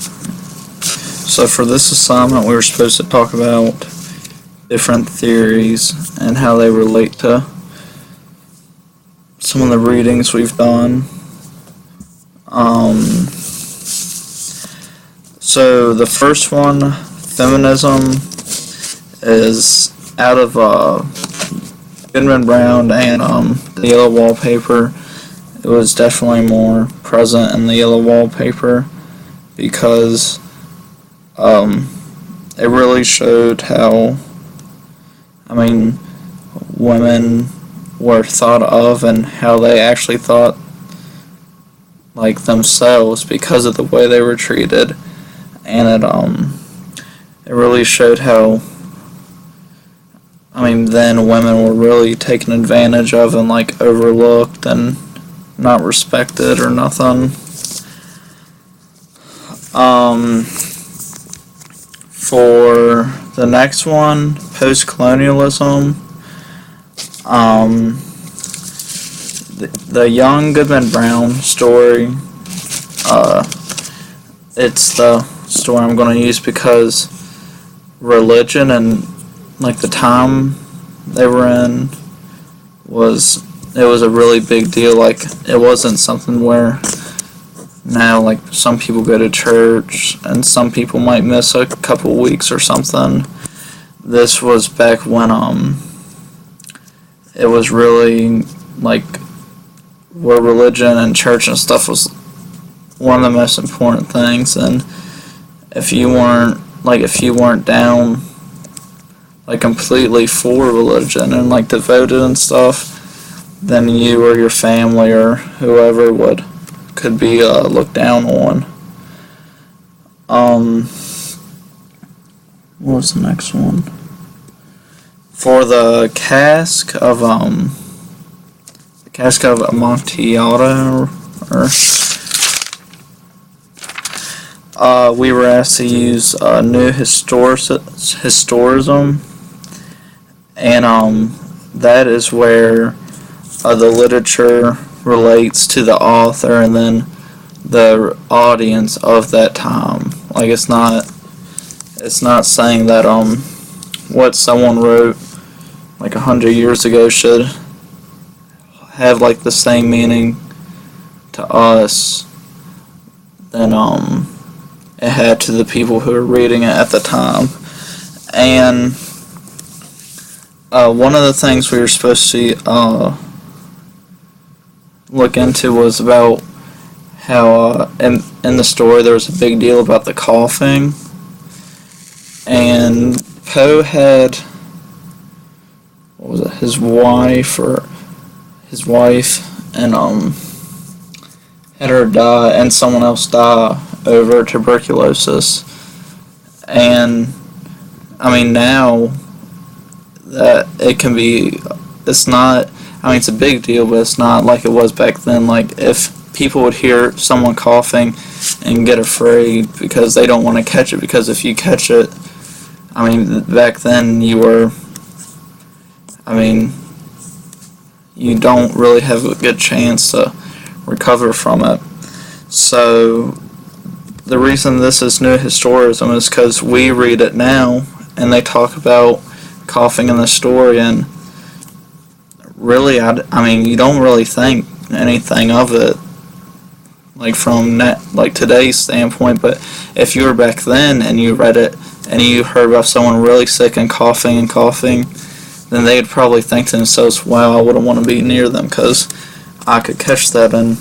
So for this assignment, we were supposed to talk about different theories and how they relate to some of the readings we've done. So the first one, feminism, is out of Goodman Brown and the Yellow Wallpaper. It was definitely more present in the Yellow Wallpaper because it really showed how, women were thought of and how they actually thought like themselves because of the way they were treated, and it really showed how then women were really taken advantage of and like overlooked and not respected or nothing. For the next one, post-colonialism, the young Goodman Brown story, it's the story I'm going to use because religion and like the time they were in was a really big deal. Like, it wasn't something where now like some people go to church and some people might miss a couple weeks or something. This was back when it was really like where religion and church and stuff was one of the most important things, and if you weren't down like completely for religion and like devoted and stuff, then you or your family or whoever could be looked down on. What was the next one? For the cask of Amontillado, we were asked to use New Historism, and that is where the literature relates to the author and then the audience of that time. Like, it's not saying that what someone wrote like 100 years ago should have like the same meaning to us than it had to the people who were reading it at the time. And one of the things we were supposed to look into was about how in the story there was a big deal about the coughing, and Poe had his wife and had her die and someone else die over tuberculosis. And now that it's a big deal, but it's not like it was back then. Like, if people would hear someone coughing and get afraid because they don't want to catch it, because if you catch it, back then you don't really have a good chance to recover from it. So the reason this is New Historism is because we read it now and they talk about coughing in the story, and really, you don't really think anything of it like from today's standpoint. But if you were back then and you read it and you heard about someone really sick and coughing, then they'd probably think to themselves, wow, I wouldn't want to be near them because I could catch that and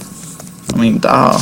die.